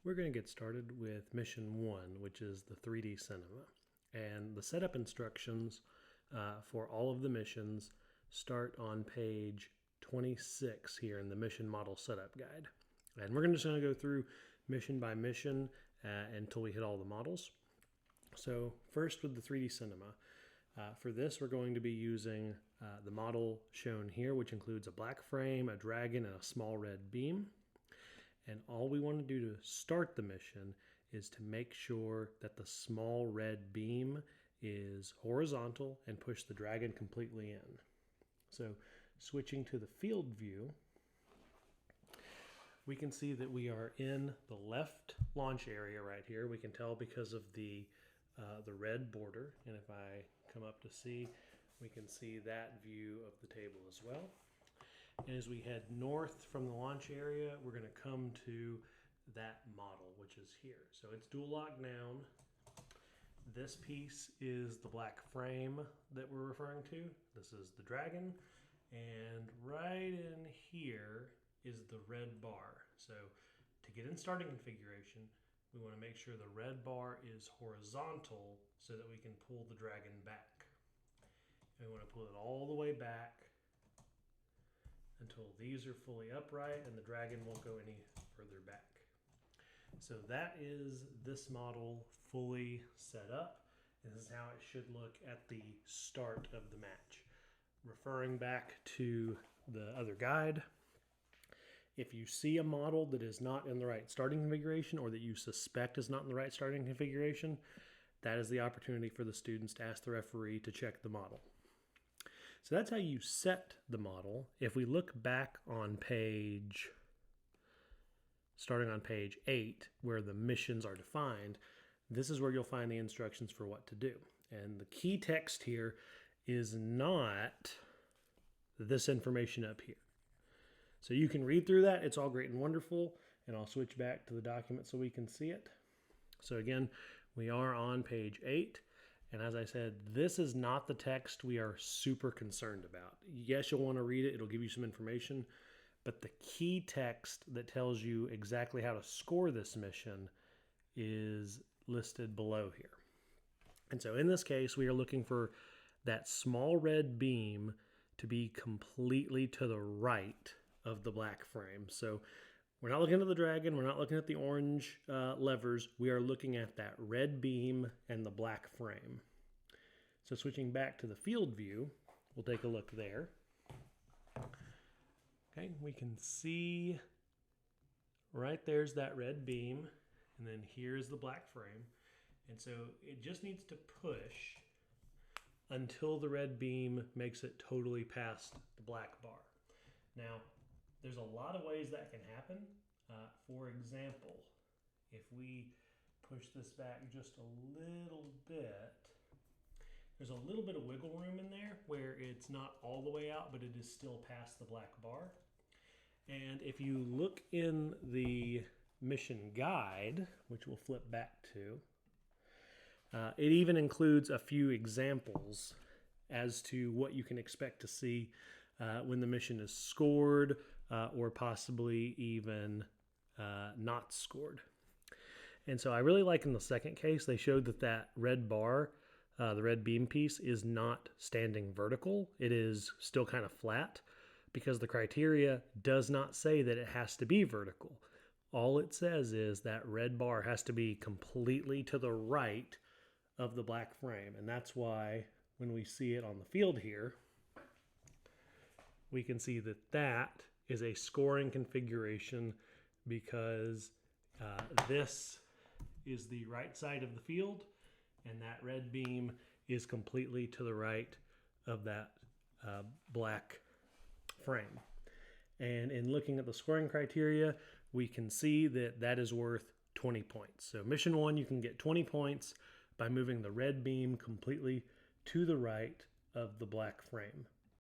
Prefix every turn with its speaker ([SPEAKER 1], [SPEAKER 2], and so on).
[SPEAKER 1] We're going to get started with mission 1, which is the 3D cinema. And the setup instructions for all of the missions start on page 26 here in the mission model setup guide. And we're just going to go through mission by mission until we hit all the models. So first with the 3D cinema. For this, we're going to be using the model shown here, which includes a black frame, a dragon, and a small red beam. And all we want to do to start the mission is to make sure that the small red beam is horizontal and push the dragon completely in. So switching to the field view, we can see that we are in the left launch area right here. We can tell because of the red border. And if I come up to see, we can see that view of the table as well. And as we head north from the launch area, we're going to come to that model, which is here. So it's dual lock down. This piece is the black frame that we're referring to. This is the dragon. And right in here is the red bar. So to get in starting configuration, we want to make sure the red bar is horizontal so that we can pull the dragon back. And we want to pull it all the way back until these are fully upright and the dragon won't go any further back. So that is this model fully set up. This is how it should look at the start of the match. Referring back to the other guide, if you see a model that is not in the right starting configuration or that you suspect is not in the right starting configuration, that is the opportunity for the students to ask the referee to check the model. So that's how you set the model. If we look back on starting on page 8, where the missions are defined, this is where you'll find the instructions for what to do. And the key text here is not this information up here. So you can read through that. It's all great and wonderful. And I'll switch back to the document so we can see it. So again, we are on page 8. And as I said, this is not the text we are super concerned about. Yes, you'll want to read it. It'll give you some information. But the key text that tells you exactly how to score this mission is listed below here. And so in this case, we are looking for that small red beam to be completely to the right of the black frame. So we're not looking at the dragon. We're not looking at the orange levers. We are looking at that red beam and the black frame. So switching back to the field view, we'll take a look there. Okay, we can see right there's that red beam, and then here's the black frame. And so it just needs to push until the red beam makes it totally past the black bar. Now, there's a lot of ways that can happen. For example, if we push this back just a little bit, there's a little bit of wiggle room in there where it's not all the way out, but it is still past the black bar. And if you look in the mission guide, which we'll flip back to, it even includes a few examples as to what you can expect to see when the mission is scored or possibly even not scored. And so I really like in the second case, they showed that red bar, the red beam piece, is not standing vertical. It is still kind of flat because the criteria does not say that it has to be vertical. All it says is that red bar has to be completely to the right of the black frame. And that's why when we see it on the field here, we can see that that is a scoring configuration because this is the right side of the field and that red beam is completely to the right of that black frame. And in looking at the scoring criteria, we can see that that is worth 20 points. So mission 1, you can get 20 points by moving the red beam completely to the right of the black frame.